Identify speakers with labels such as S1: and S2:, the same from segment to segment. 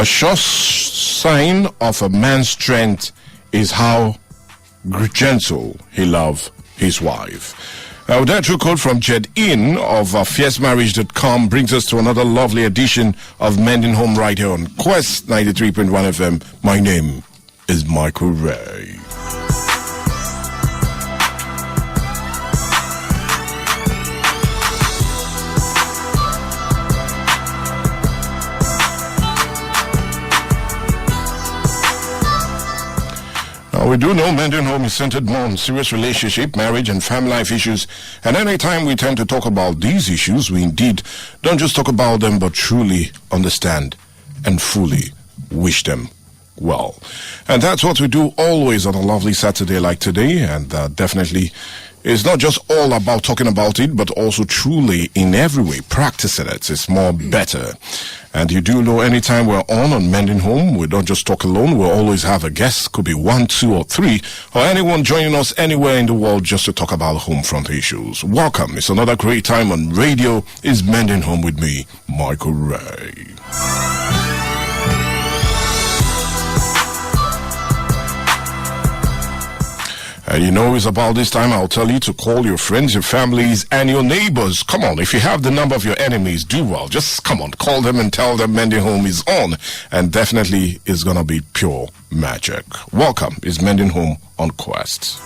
S1: A sure sign of a man's strength is how gentle he loves his wife. That true quote from Jed In of fiercemarriage.com brings us to another lovely edition of Mending Home right here on Quest 93.1 FM. My name is Michael Ray. We do know Mending Home is centered more on serious relationship, marriage, and family life issues. And anytime we tend to talk about these issues, we indeed don't just talk about them, but truly understand and fully wish them well. And that's what we do always on a lovely Saturday like today. And definitely, it's not just all about talking about it, but also truly in every way practicing it. It's more better. And you do know anytime we're on Mending Home, we don't just talk alone. We'll always have a guest, could be 1, 2, or 3, or anyone joining us anywhere in the world just to talk about home front issues. Welcome. It's another great time on radio. It's Mending Home with me, Michael Ray. And you know it's about this time I'll tell you to call your friends, your families, and your neighbors. Come on, if you have the number of your enemies, do well. Just come on, call them and tell them Mending Home is on. And definitely it's going to be pure magic. Welcome, it's Mending Home on Quest.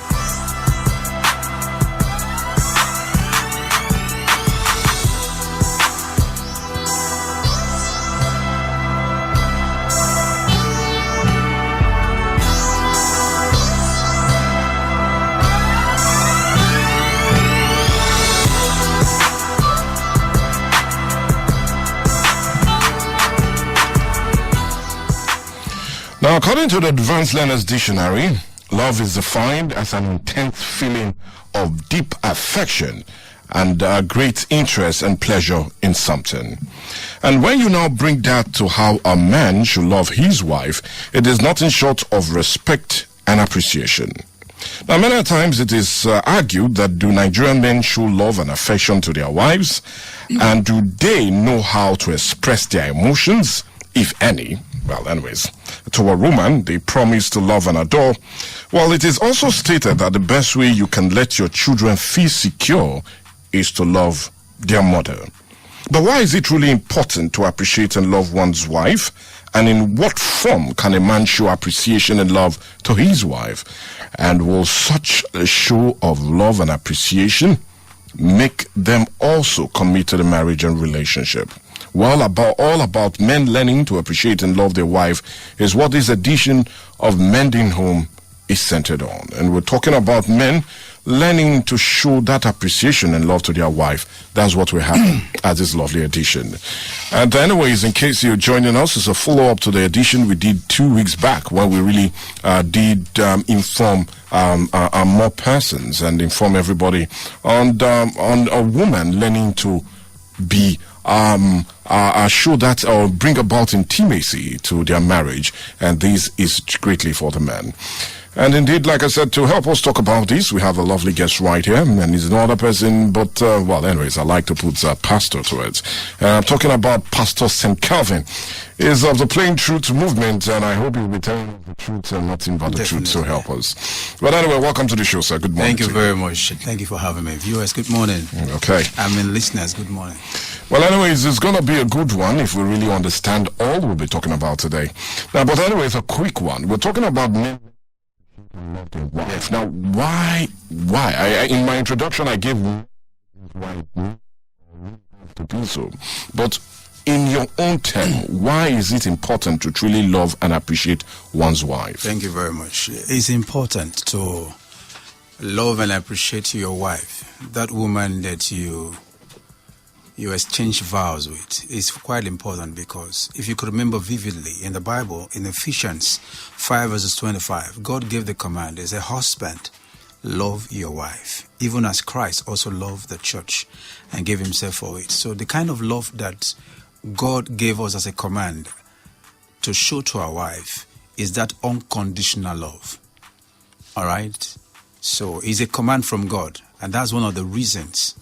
S1: Now, according to the Advanced Learner's Dictionary, love is defined as an intense feeling of deep affection and great interest and pleasure in something. And when you now bring that to how a man should love his wife, it is nothing short of respect and appreciation. Now, many times it is argued that do Nigerian men show love and affection to their wives, and do they know how to express their emotions, if any? Well, anyways, to a woman, they promise to love and adore. Well, it is also stated that the best way you can let your children feel secure is to love their mother. But why is it really important to appreciate and love one's wife? And in what form can a man show appreciation and love to his wife? And will such a show of love and appreciation make them also commit to the marriage and relationship? Well, all about men learning to appreciate and love their wife is what this edition of Mending Home is centered on. And we're talking about men learning to show that appreciation and love to their wife. That's what we have at this lovely edition. And anyways, in case you're joining us, it's a follow-up to the edition we did 2 weeks back when we really did inform more persons and inform everybody on a woman learning to be show that or bring about intimacy to their marriage, and this is greatly for the men. And indeed, like I said, to help us talk about this, we have a lovely guest right here, and he's another person, but, well, anyways, I like to put pastor to it. I'm talking about Pst.St.KelviN. He's of the Plain Truth Movement, and I hope you'll be telling the truth and nothing but the truth, so help us. But anyway, welcome to the show, sir. Good morning.
S2: Thank you very much. Thank you for having me. Viewers, good morning.
S1: Okay.
S2: I mean, listeners, good morning.
S1: Well, anyways, it's going to be a good one if we really understand all we'll be talking about today. Now, but anyways, a quick one. We're talking about men love their wife. Yes. Now, why? In my introduction, I gave why to do so. But in your own term, why is it important to truly love and appreciate one's wife?
S2: Thank you very much. It's important to love and appreciate your wife, that woman that you exchange vows with. Is quite important because if you could remember vividly in the Bible, in Ephesians 5 verses 25, God gave the command as a husband, love your wife, even as Christ also loved the church and gave himself for it. So the kind of love that God gave us as a command to show to our wife is that unconditional love. All right? So it's a command from God, and that's one of the reasons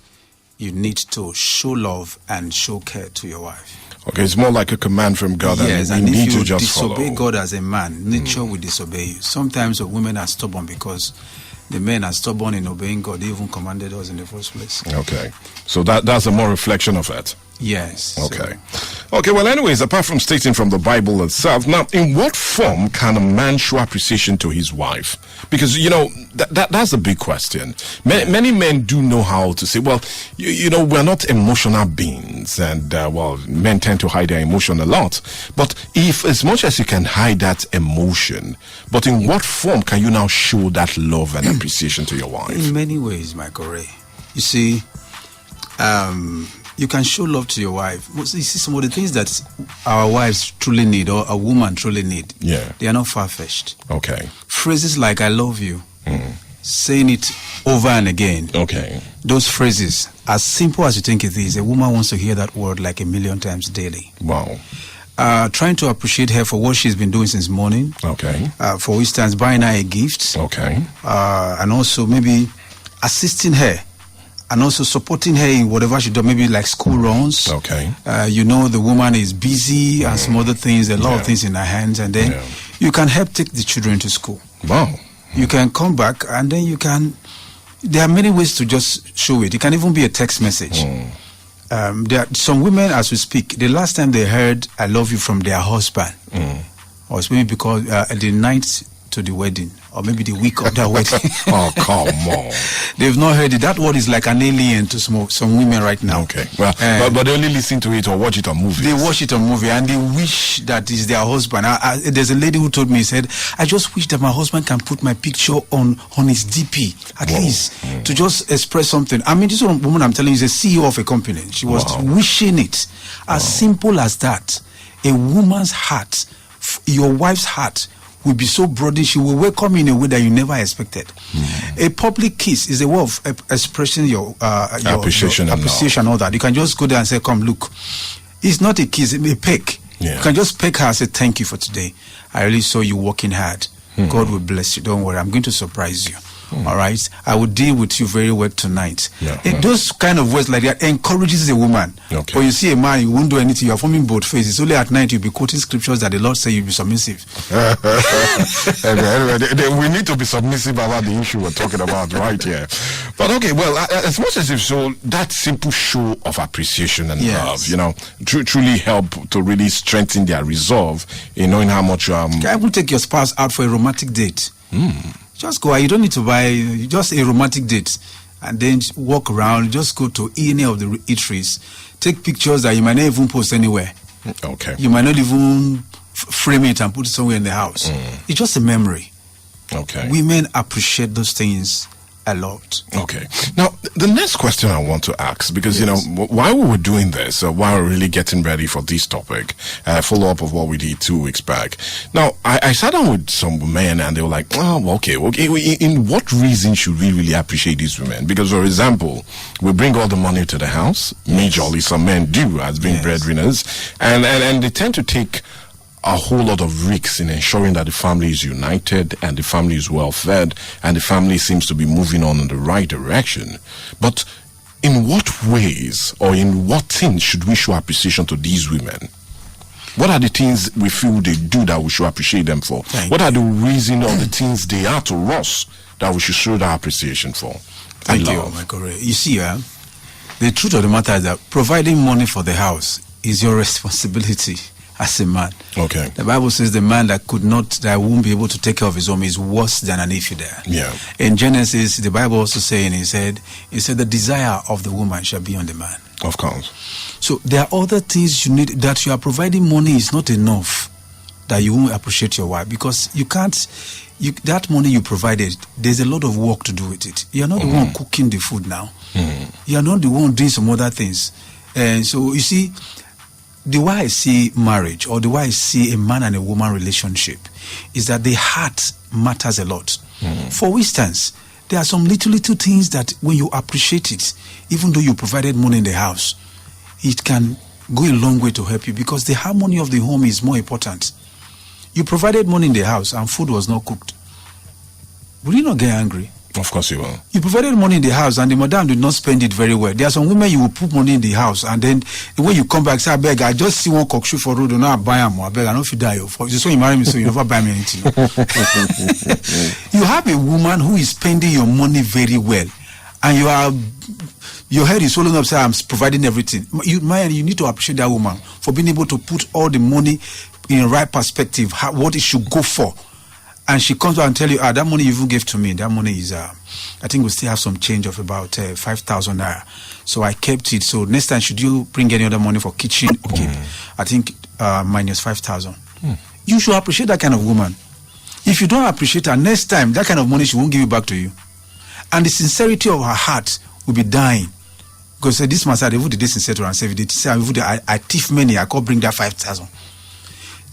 S2: you need to show love and show care to your wife.
S1: Okay, it's more like a command from God.
S2: Yes,
S1: and we
S2: if
S1: need
S2: you
S1: to just
S2: disobey
S1: follow.
S2: God as a man, nature will disobey you. Sometimes women are stubborn because the men are stubborn in obeying God. They even commanded us in the first place.
S1: Okay, so that's a more reflection of it.
S2: Yes.
S1: Okay. Okay, well, anyways, apart from stating from the Bible itself, now, in what form can a man show appreciation to his wife? Because, that's a big question. Many men do know how to say, well, we're not emotional beings, and, men tend to hide their emotion a lot. But if, as much as you can hide that emotion, but in what form can you now show that love and appreciation to your wife?
S2: In many ways, Michael Ray. You see, you can show love to your wife. You see, some of the things that our wives truly need, or a woman truly need, they are not far-fetched.
S1: Okay.
S2: Phrases like "I love you," saying it over and again.
S1: Okay.
S2: Those phrases, as simple as you think it is, a woman wants to hear that word like 1,000,000 times daily.
S1: Wow.
S2: Trying to appreciate her for what she's been doing since morning.
S1: Okay.
S2: For instance, buying her a gift.
S1: Okay.
S2: And also maybe assisting her. And also supporting her in whatever she does, maybe like school runs.
S1: Okay.
S2: The woman is busy and some other things, a lot of things in her hands. And then you can help take the children to school.
S1: Wow.
S2: You can come back and then there are many ways to just show it. It can even be a text message. There are some women, as we speak, the last time they heard "I love you" from their husband was maybe because the night to the wedding, or maybe the week of that wedding.
S1: Oh, come on.
S2: They've not heard it. That word is like an alien to some women right now.
S1: Okay. Well, but they only listen to it or watch it on movies.
S2: They watch it on movie and they wish that is their husband. There's a lady who told me, said, "I just wish that my husband can put my picture on his DP, at least, to just express something." I mean, this woman I'm telling you is a CEO of a company. She was wishing it. As simple as that. A woman's heart, your wife's heart, will be so broadened, she will welcome you in a way that you never expected. A public kiss is a way of expressing your
S1: appreciation,
S2: and all that. You can just go there and say, "Come, look." It's not a kiss, it's a peck. You can just peck her and say, "Thank you for today. I really saw you working hard. God will bless you. Don't worry, I'm going to surprise you. All right? I will deal with you very well tonight." Those kind of words like that encourages a woman.
S1: Okay.
S2: But you see a man, you won't do anything. You're forming both faces. Only at night you'll be quoting scriptures that the Lord say you'll be submissive.
S1: Anyway, we need to be submissive about the issue we're talking about right here. But okay, well, as much as if so, that simple show of appreciation and love, truly help to really strengthen their resolve in knowing how much
S2: I will take your spouse out for a romantic date. Just go out. You don't need to buy just a romantic date, and then walk around. Just go to any of the eateries. Take pictures that you might not even post anywhere.
S1: Okay.
S2: You might not even frame it and put it somewhere in the house. It's just a memory.
S1: Okay.
S2: Women appreciate those things a lot.
S1: Okay. Now, the next question I want to ask, because, while we were doing this, while we're really getting ready for this topic, follow-up of what we did 2 weeks back. Now, I sat down with some men and they were like, okay. In what reason should we really appreciate these women? Because, for example, we bring all the money to the house. Majorly, some men do as being breadwinners. And they tend to take a whole lot of risks in ensuring that the family is united and the family is well fed and the family seems to be moving on in the right direction. But in what ways or in what things should we show appreciation to these women? What are the things we feel they do that we should appreciate them for? What are the reasons or the things they are to us that we should show that appreciation for?
S2: Thank you, Michael Ray. You see, the truth of the matter is that providing money for the house is your responsibility as a man. Okay. The Bible says the man that won't be able to take care of his home is worse than an infidel. Yeah. In Genesis, the Bible also saying, he said, the desire of the woman shall be on the man.
S1: Of course.
S2: So there are other things you need. That you are providing money is not enough that you won't appreciate your wife, because you can't. That money you provided, there's a lot of work to do with it. You are not the one cooking the food now. You are not the one doing some other things. And so you see, the way I see marriage, or the way I see a man and a woman relationship, is that the heart matters a lot. For instance, there are some little things that when you appreciate it, even though you provided money in the house, it can go a long way to help you, because the harmony of the home is more important. You provided money in the house and food was not cooked. Will you not get angry?
S1: Of course you will.
S2: You provided money in the house and the madam did not spend it very well. There are some women you will put money in the house and then when you come back, say, I beg, I just see one cock shoe for road, and I buy them. I beg, I don't know if you die. Just when you marry me, so you never buy me anything. You have a woman who is spending your money very well and your head is swollen up, say, I'm providing everything. You need to appreciate that woman for being able to put all the money in the right perspective, what it should go for. And she comes out and tell you, that money you even gave to me, that money is, I think we still have some change of about 5,000 naira. So I kept it. So next time, should you bring any other money for kitchen? Okay, I think minus 5,000. You should appreciate that kind of woman. If you don't appreciate her, next time, that kind of money, she won't give it back to you. And the sincerity of her heart will be dying. Because this man said, they sincere to her and say, I thief money, I can't bring that 5,000.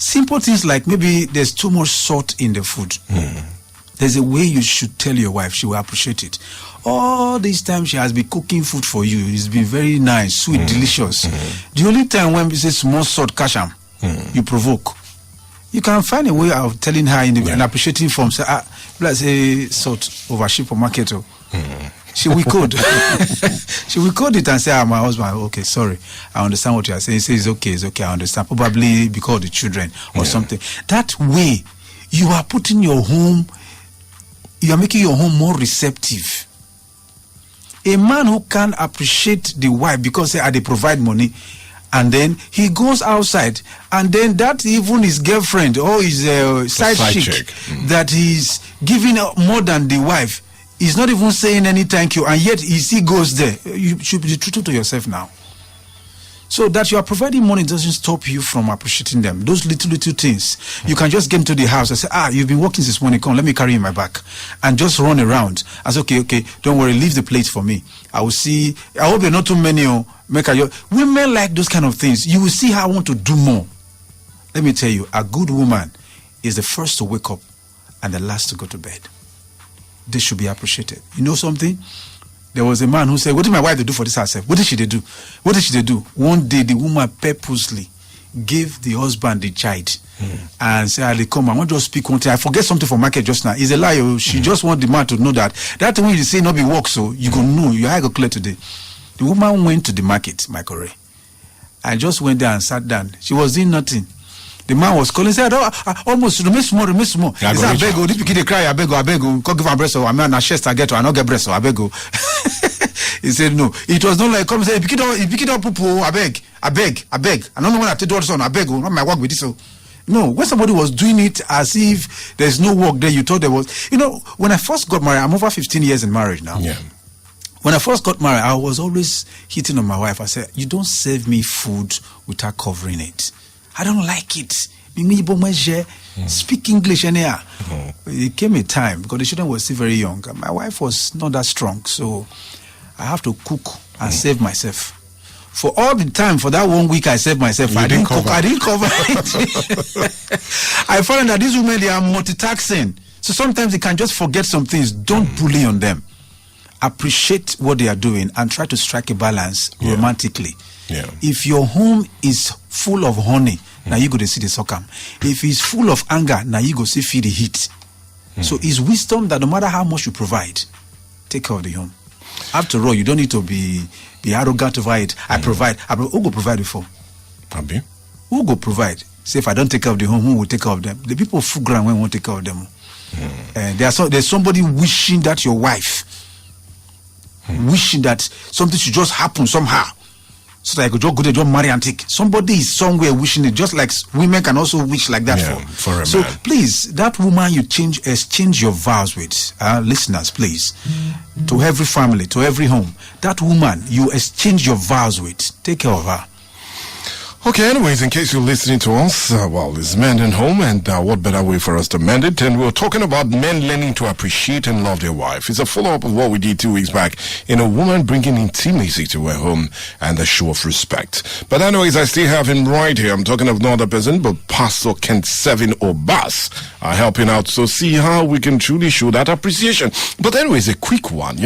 S2: Simple things like maybe there's too much salt in the food. There's a way you should tell your wife. She will appreciate it. All this time she has been cooking food for you. It's been very nice, sweet, delicious. The only time when we say small salt, kasham, you provoke. You can find a way of telling her and appreciating from, let's say, salt over supermarket. She will code. She will code it and say, my husband, okay, sorry, I understand what you are saying. He says, it's okay, I understand. Probably because of the children or something. That way, you are putting your home, you are making your home more receptive. A man who can appreciate the wife because they provide money, and then he goes outside, and then that even his girlfriend or his side chick that he's giving more than the wife, he's not even saying any thank you, and yet he still goes there. You should be true to yourself now. So that you are providing money doesn't stop you from appreciating them. Those little things. You can just get into the house and say, you've been working since morning, come, let me carry you in my back. And just run around. I say, okay, don't worry, leave the plate for me. I will see, I hope there are not too many. Women like those kind of things. You will see how I want to do more. Let me tell you, a good woman is the first to wake up and the last to go to bed. This should be appreciated. You know something? There was a man who said, what did my wife do for this herself? What did she do? What did she do? One day, the woman purposely gave the husband the child and said, Ali, come, I want to just speak one thing. I forget something from market just now. It's a lie. She just want the man to know that. That when you say not be work, so you go know. Your eye go clear today. The woman went to the market, Michael Ray. I just went there and sat down. She was doing nothing. The man was calling, said, almost, remiss more. He said, I beg you, if you can't cry, I beg you, can't give a breast, or I'm not a chest, I get to, I not get breast, so I beg you. He said, no. It was not like, come say, pick it up, poo, I beg. I don't know when I take the son, I beg you, not my work with this. So. No, when somebody was doing it as if there's no work there, you thought there was. You know, when I first got married, I'm over 15 years in marriage now. Yeah. When I first got married, I was always hitting on my wife. I said, you don't serve me food without covering it. I don't like it. Speak English anyhow. It came a time because the children were still very young. And my wife was not that strong, so I have to cook and save myself. For all the time, for that 1 week I saved myself, I didn't cook, I didn't cover it. I found that these women, they are multitasking. So sometimes they can just forget some things. Don't bully on them. Appreciate what they are doing and try to strike a balance romantically. Yeah. If your home is full of honey, now you go to see the succumb. If it's full of anger, now you go see feel the heat. So it's wisdom that no matter how much you provide, take care of the home. After all, you don't need to be arrogant over it. I provide. Who go provide before? Who go provide? Say if I don't take care of the home, who will take care of them? The people full ground when won't take care of them. There's somebody wishing that your wife, wishing that something should just happen somehow. So that I could just go there, just marry and take. Somebody is somewhere wishing it, just like women can also wish like that for a man. So please, that woman you exchange your vows with, listeners, please, to every family, to every home, that woman you exchange your vows with, take care of her.
S1: Okay, anyways, in case you're listening to us, it's mending home, and what better way for us to mend it? And we're talking about men learning to appreciate and love their wife. It's a follow-up of what we did 2 weeks back in a woman bringing intimacy to her home and a show of respect. But anyways, I still have him right here. I'm talking of no other person but Pastor St.Kelvin Obas helping out. So see how we can truly show that appreciation. But anyways, a quick one,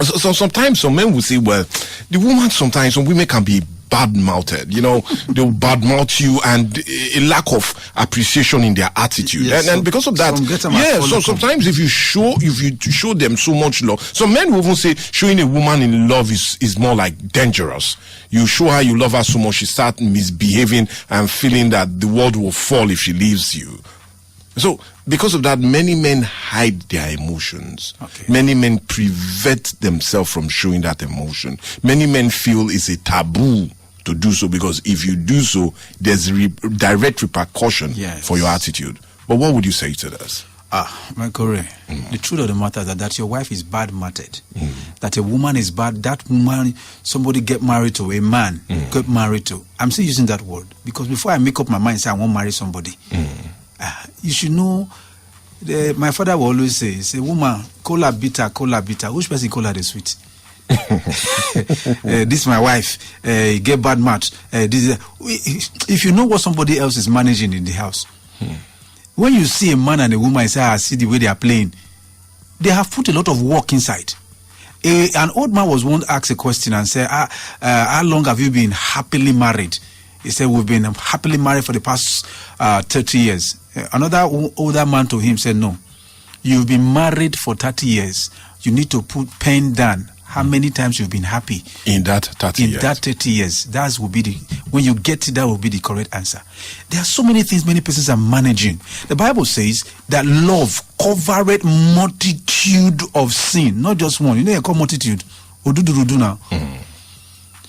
S1: So sometimes some men will say, well, the woman sometimes, some women can be bad-mouthed. You know, they'll bad-mouth you, and a lack of appreciation in their attitude.
S2: Yes,
S1: and because of that, so sometimes if you show them so much love, some men will even say showing a woman in love is more like dangerous. You show her you love her so much, she starts misbehaving and feeling that the world will fall if she leaves you. So, because of that, many men hide their emotions.
S2: Okay.
S1: Many men prevent themselves from showing that emotion. Many men feel it's a taboo to do so, because if you do so, there's direct repercussion for your attitude. But what would you say to this?
S2: My Korea, the truth of the matter is that your wife is bad-matted. That a woman is bad. That woman, somebody get married to, a man get married to. I'm still using that word because before I make up my mind, say I won't marry somebody. You should know. My father will always say, woman, cola bitter. Which person cola the sweet? This is my wife. Get bad match. If you know what somebody else is managing in the house. When you see a man and a woman, say, I see the way they are playing, they have put a lot of work inside. An old man was once asked a question and said, how long have you been happily married? He said, we've been happily married for the past 30 years. Another older man to him said, no, you've been married for 30 years. You need to put pen down how many times you've been happy.
S1: In that 30 years.
S2: In that 30 years. That will be when you get it, that will be the correct answer. There are so many things many persons are managing. The Bible says that love covereth multitude of sin. Not just one. You know, you call multitude. Odudurudu now.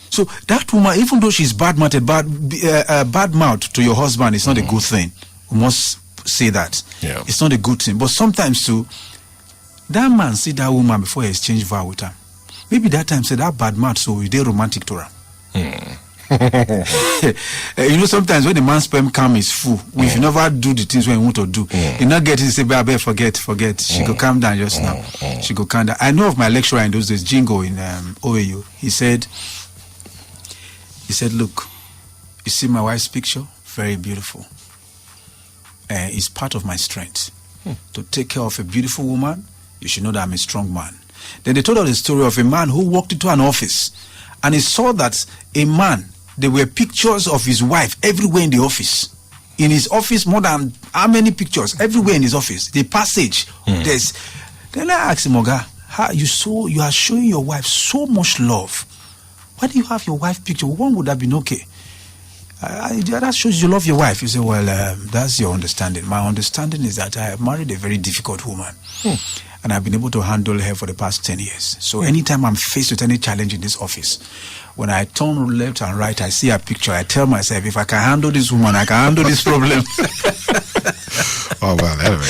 S2: So that woman, even though she's bad-mouthed, bad mouth to your husband, it's not a good thing. We must say that.
S1: Yeah.
S2: It's not a good thing. But sometimes too, that man see that woman before he exchange vow with her. Maybe that time said that bad mouth, so they romantic to her. You know, sometimes when the man's sperm count is full, if you never do the things when you want to do, you not get it, say, baby, forget. She go calm down just now. She go calm down. I know of my lecturer in those days, Jingo in OAU. He said, look, you see my wife's picture? Very beautiful. It's part of my strength. To take care of a beautiful woman, you should know that I'm a strong man. Then they told us the story of a man who walked into an office and he saw that a man, there were pictures of his wife everywhere in the office. In his office, more than how many pictures? Everywhere in his office. The passage. Then I asked him, Oga, you are showing your wife so much love. Why do you have your wife picture? One would have been okay. That shows you love your wife. You say, well, that's your understanding. My understanding is that I have married a very difficult woman. And I've been able to handle her for the past 10 years. So anytime I'm faced with any challenge in this office, when I turn left and right, I see a picture, I tell myself, if I can handle this woman, I can handle this problem.
S1: Oh, well, anyway.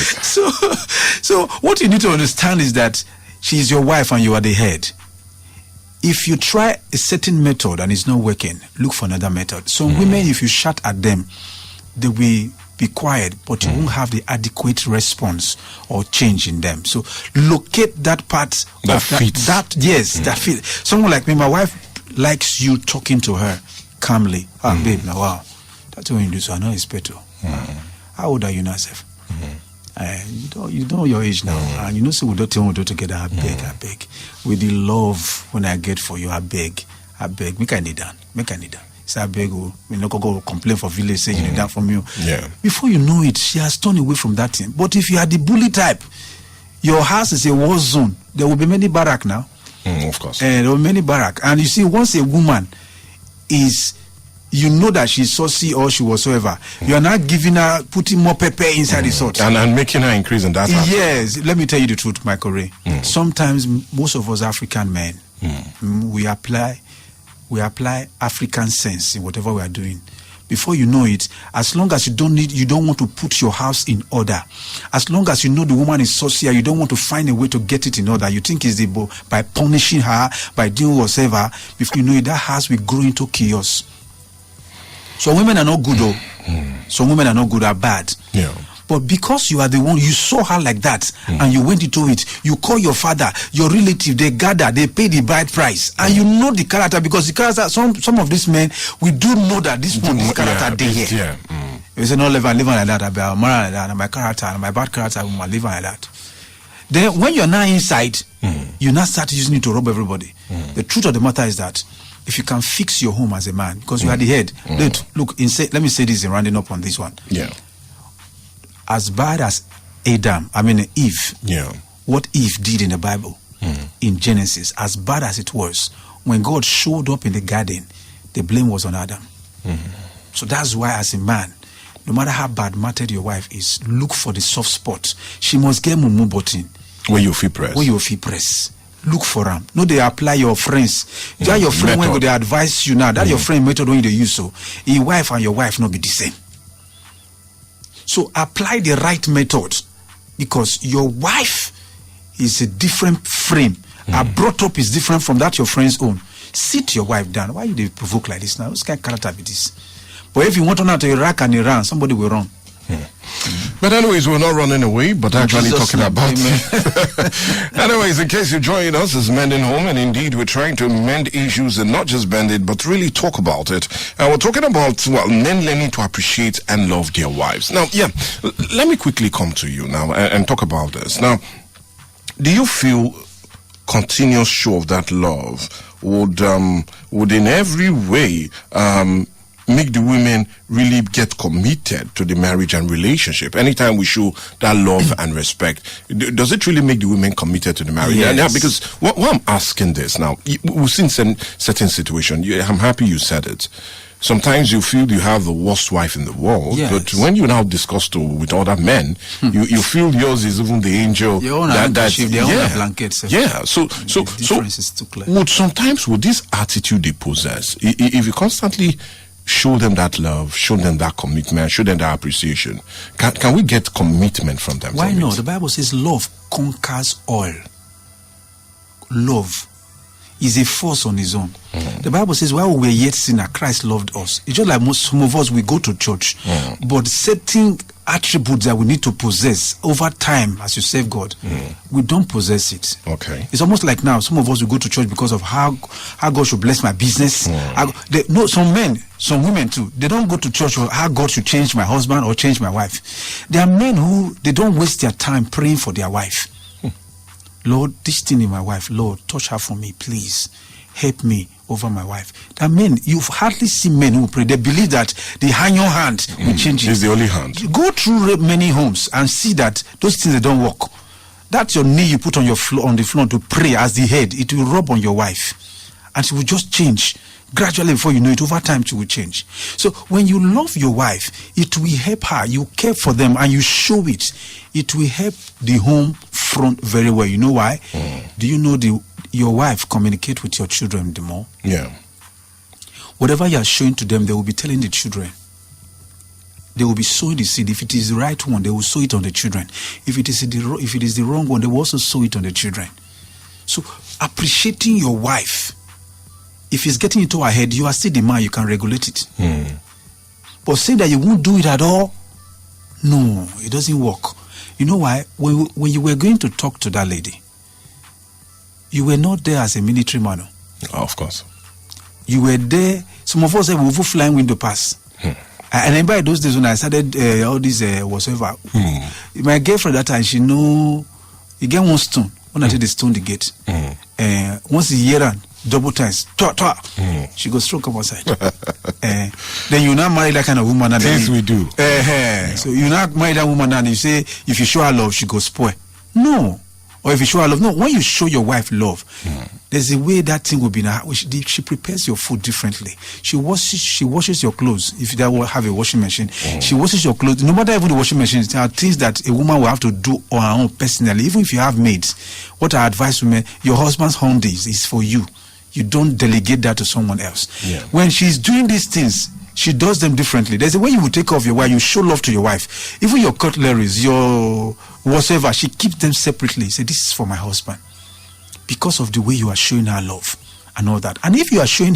S2: So what you need to understand is that she's your wife and you are the head. If you try a certain method and it's not working, look for another method. Some women, if you shout at them, they will be quiet, but you won't have the adequate response or change in them. So locate that part
S1: that fits.
S2: That fits. Someone like me, my wife likes you talking to her calmly. Babe, now wow, that's what you do. So I know it's better. How old are you now, Seth? You know your age now, and you know, so we don't tell me together. I beg. With the love when I get for you, I beg. Make I need that. Say I beg. We not go complain for village. Say you need that from you.
S1: Yeah.
S2: Before you know it, she has turned away from that thing. But if you are the bully type, your house is a war zone. There will be many barrack now.
S1: Of course.
S2: There will be many barrack, and you see, once a woman is, you know that she's saucy or she whatsoever, you are not giving her, putting more pepper inside the salt.
S1: And making her increase in that.
S2: Yes, let me tell you the truth, Michael Ray. Sometimes most of us African men, we apply African sense in whatever we are doing. Before you know it, as long as you don't want to put your house in order, as long as you know the woman is saucy, you don't want to find a way to get it in order. You think it's by punishing her, by doing whatever. Before you know it, that house will grow into chaos. Some women are not good, though. Some women are not good, are bad.
S1: Yeah.
S2: But because you are the one, you saw her like that, and you went into it, you call your father, your relative, they gather, they pay the bride price, and you know the character, because the character, some of these men, we do know that this character they here.
S1: Yeah.
S2: You say, no, live like that, I'm married like that, and my character, and my bad character, I'm living like that. Then when you're now inside, you now start using it to rob everybody. The truth of the matter is that if you can fix your home as a man, because you are the head. Look, let me say this in rounding up on this one.
S1: Yeah.
S2: As bad as Eve.
S1: Yeah.
S2: What Eve did in the Bible, in Genesis, as bad as it was, when God showed up in the garden, the blame was on Adam. So that's why, as a man, no matter how bad-mattered your wife is, look for the soft spot. She must get mumu button.
S1: Where you feel press.
S2: Where you feel press. Look for them. No, they apply your friends. That your friend when they advise you now. That your friend method when they use so. Your wife and your wife not be the same. So apply the right method, because your wife is a different frame. Her brought up is different from that your friend's own. Sit your wife down. Why you provoke like this now? What kind of character be this? But if you want to know to Iraq and Iran, somebody will run.
S1: But anyways, we're not running away, but actually talking about anyways, in case you're joining us, it's Mending Home, and indeed we're trying to mend issues and not just bend it, but really talk about it. And we're talking about, well, men learning to appreciate and love their wives. Now, let me quickly come to you now and talk about this. Now, do you feel continuous show of that love would in every way make the women really get committed to the marriage and relationship? Anytime we show that love and respect, does it really make the women committed to the marriage?
S2: Yes.
S1: Yeah, because what I'm asking this now, we've seen certain situation. I'm happy you said it. Sometimes you feel you have the worst wife in the world,
S2: yes.
S1: But when you now discuss with other men, you feel yours is even the angel.
S2: Your own handkerchief, their own blankets.
S1: Yeah, so
S2: difference is too clear.
S1: Would this attitude they possess, if you constantly show them that love, show them that commitment, show them that appreciation, can we get commitment from them?
S2: Why not? The Bible says love conquers all. Love is a force on his own. The Bible says while we were yet sinners, Christ loved us. It's just like some of us, we go to church, but certain attributes that we need to possess over time as you serve God, we don't possess it.
S1: Okay.
S2: It's almost like now, some of us will go to church because of how God should bless my business. Some women too, they don't go to church for how God should change my husband or change my wife. There are men who, they don't waste their time praying for their wife. Lord, this thing in my wife, Lord, touch her for me, please. Help me over my wife. That men, you've hardly seen men who pray. They believe that the your hand will change it.
S1: It's the only hand.
S2: Go through many homes and see that those things, they don't work. That's your knee you put on on the floor to pray as the head. It will rub on your wife. And she will just change. Gradually, before you know it, over time, she will change. So when you love your wife, it will help her. You care for them and you show it. It will help the home front very well. You know why? Do you know your wife communicate with your children the more?
S1: Yeah.
S2: Whatever you are showing to them, they will be telling the children. They will be sowing the seed. If it is the right one, they will sow it on the children. If it is the wrong one, they will also sow it on the children. So appreciating your wife, if it's getting into her head, you are still the man, you can regulate it. But saying that you won't do it at all, no, it doesn't work. You know why? When you were going to talk to that lady, you were not there as a military man.
S1: Of course.
S2: You were there. Some of us have over flying window pass. And then by those days when I started all this whatsoever, my girlfriend that time, she know, you get one stone. When I say the stone, the gate. Once a year and double times, she goes straight come outside. Then you now marry that kind of woman.
S1: Yes, we do.
S2: So you now marry that woman and you say, if you show her love, she goes spoil. No. Or if you show her love. No, when you show your wife love, there's a way that thing will be now. She prepares your food differently. She washes your clothes. If you have a washing machine, she washes your clothes. No matter even the washing machine, there are things that a woman will have to do on her own personally. Even if you have maids, what I advise women, your husband's home days is for you. You don't delegate that to someone else. When she's doing these things, she does them differently. There's a way you will take care of your wife. You show love to your wife. Even your cutleries, your whatever, she keeps them separately. Say, this is for my husband. Because of the way you are showing her love and all that. And if you are showing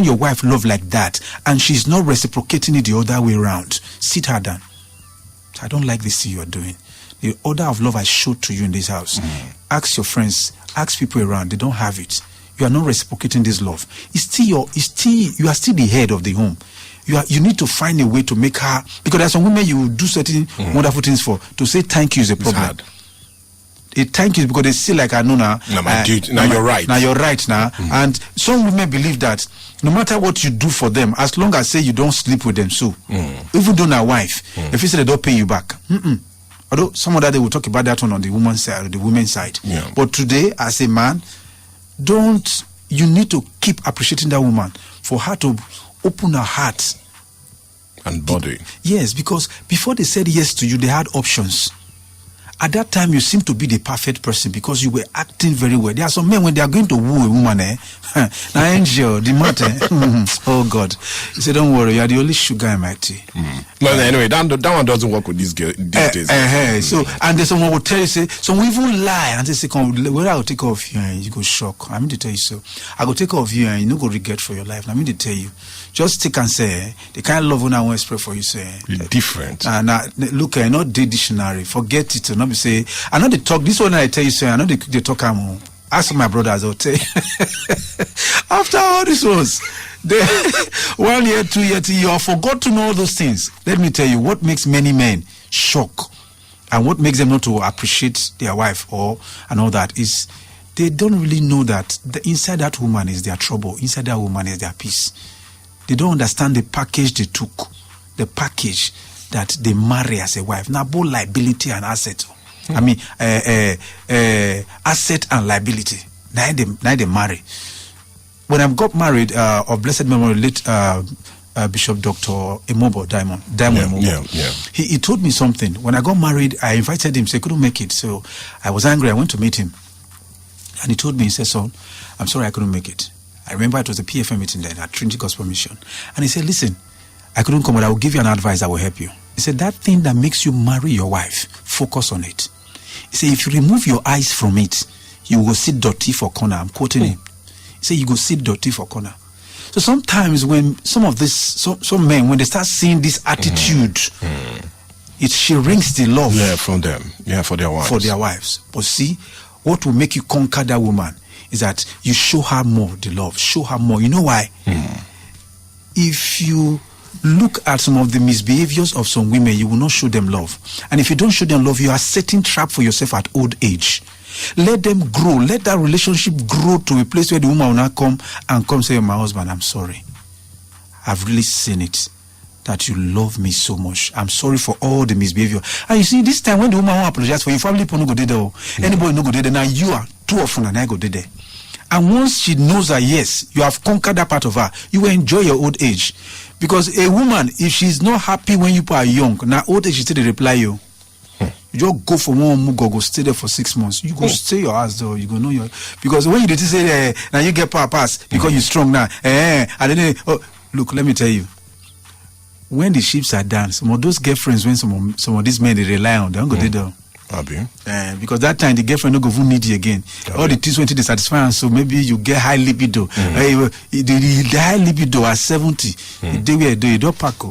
S2: your wife love like that, and she's not reciprocating it the other way around, sit her down. I don't like this thing you are doing. The order of love I showed to you in this house. Ask your friends, ask people around. They don't have it. You are not reciprocating this love. You are still the head of the home. You need to find a way to make her, because there are some women you do certain wonderful things for. To say thank you is a problem. they thank you because they see like I know now.
S1: Now you're right.
S2: Now you're right now. And some women believe that no matter what you do for them, as long as say you don't sleep with them, so even though na wife, if you say they don't pay you back. Although some other day we'll talk about that one on the woman's side or the women's side.
S1: Yeah.
S2: But today, as a man, you need to keep appreciating that woman for her to open her heart
S1: and body.
S2: Yes, because before they said yes to you, they had options. At that time, you seem to be the perfect person because you were acting very well. There are some men, when they are going to woo a woman, now angel, the matter, oh God. You say, don't worry, you are the only sugar in my tea.
S1: Well, anyway, that one doesn't work with these days.
S2: So, and then someone will tell you, say, some will even lie and they say, come, well, I will take care of you, and you go shock. I mean to tell you so. I will take care of you and you no go regret for your life. I mean to tell you. Just take and say, the kind of love when I want to express for you, say.
S1: You're different.
S2: Now, look, I not the dictionary. Forget it. Not be say, I know they talk. This one I tell you, say, I know they talk. Ask my brothers, I'll tell you. After all this was, 1 year, 2 years, 3 years, you have forgot to know all those things. Let me tell you, what makes many men shock and what makes them not to appreciate their wife and all that is they don't really know that inside that woman is their trouble. Inside that woman is their peace. They don't understand the package they took, the package that they marry as a wife. Now, both liability and asset. I mean, asset and liability. Now they marry. When I got married, of blessed memory, late Bishop Dr. Emobo Diamond Emobo. He told me something. When I got married, I invited him. So he couldn't make it. So I was angry. I went to meet him. And he told me, he said, son, I'm sorry I couldn't make it. I remember it was a PFM meeting then at Trinity Gospel Mission. And he said, listen, I couldn't come, but I will give you an advice that will help you. He said, that thing that makes you marry your wife, focus on it. He said, if you remove your eyes from it, you will see dirty for corner. I'm quoting him. He said, you go see dirty for corner. So sometimes when some men, when they start seeing this attitude, it shrinks the love.
S1: Yeah, from them. Yeah, for their wives.
S2: For their wives. But see, what will make you conquer that woman is that you show her more the love. Show her more. You know why? If you look at some of the misbehaviors of some women, you will not show them love. And if you don't show them love, you are setting trap for yourself at old age. Let them grow. Let that relationship grow to a place where the woman will not come say, my husband, I'm sorry. I've really seen it. That you love me so much. I'm sorry for all the misbehavior. And you see, this time when the woman will apologize for you, family people no go there. Anybody no go there. Now you are too often and I go there. And once she knows that yes, you have conquered that part of her, you will enjoy your old age. Because a woman, if she's not happy when you are young, now old age she still reply you. You just go for one go stay there for 6 months. You go stay your ass though. You go know your because when you did say now you get power pass because you're strong now. And then look, let me tell you. When the ships are done, some of those girlfriends, when some of these men they rely on, they don't go there. Because that time the girlfriend no go need you again. All the T20 they satisfy, and so maybe you get high libido. The high libido at 70. The day we do you don't pack.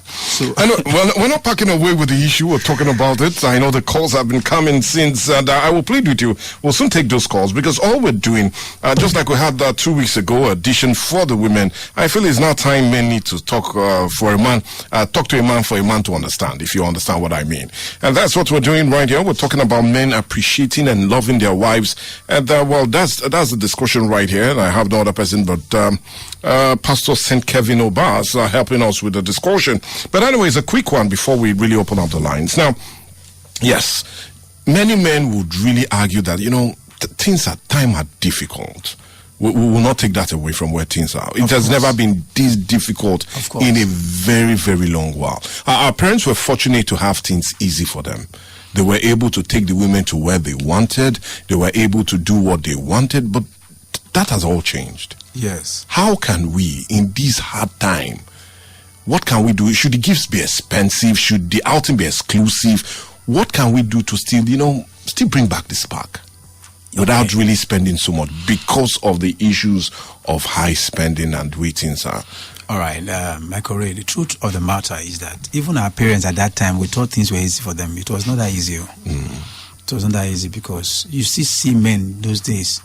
S1: So I know, well, we're not packing away with the issue. We're talking about it. I know the calls have been coming since, and I will plead with you. We'll soon take those calls because all we're doing, just like we had 2 weeks ago, edition for the women. I feel it's now time men need to talk for a man, talk to a man for a man to understand. If you understand what I mean, and that's what we're doing right here. We're talking about men appreciating and loving their wives, and well, that's the discussion right here. And I have no other person but Pst.St.KelviN Obas helping us with the discussion. But anyways, a quick one before we really open up the lines. Now, yes, many men would really argue that, you know, things at time are difficult. We will not take that away from where things are. It has never been this difficult in a very, very long while. Our parents were fortunate to have things easy for them. They were able to take the women to where they wanted. They were able to do what they wanted, but that has all changed.
S2: Yes.
S1: How can we, in this hard time, what can we do? Should the gifts be expensive? Should the outing be exclusive? What can we do to still bring back the spark without really spending so much because of the issues of high spending and waitings are?
S2: All right, Michael Ray, the truth of the matter is that even our parents at that time, we thought things were easy for them. It was not that easy. It was not that easy because you see men those days,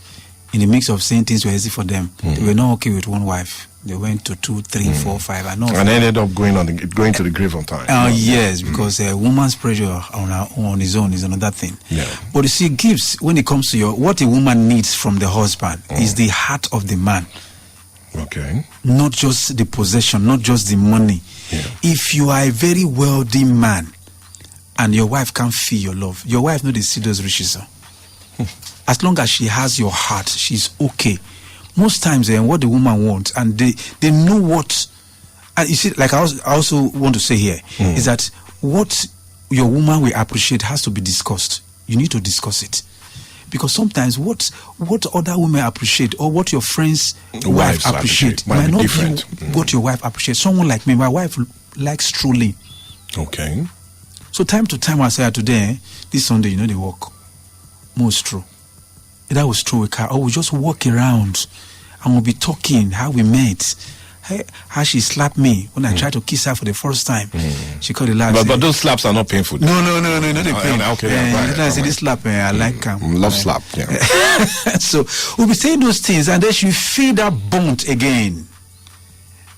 S2: in the mix of saying things were easy for them, they were not okay with one wife. They went to 2, 3, 4, 5.
S1: And ended up going to the grave on time.
S2: Yes, because a woman's pressure on his own is another thing.
S1: Yeah.
S2: But you see, gifts, when it comes to what a woman needs from the husband is the heart of the man.
S1: Okay.
S2: Not just the possession, not just the money.
S1: Yeah.
S2: If you are a very wealthy man and your wife can't feel your love, your wife knows the see those riches. As long as she has your heart, she's okay. Most times, what the woman wants, and they know what. And you see, like I also want to say here, is that what your woman will appreciate has to be discussed. You need to discuss it. Because sometimes what other women appreciate or what your friends' wife appreciate might not be what your wife appreciates. Someone like me, my wife likes strolling.
S1: Okay.
S2: So time to time I say today, this Sunday, they walk. Most true. Either we'll stroll with her or we'll just walk around and we'll be talking how we met. How she slapped me when I tried to kiss her for the first time. She called the laugh.
S1: But those slaps are not painful.
S2: No, not the pain.
S1: Okay, right.
S2: I say this slap, I like her.
S1: Love slap, yeah.
S2: So we'll be saying those things and then she feel that bond again.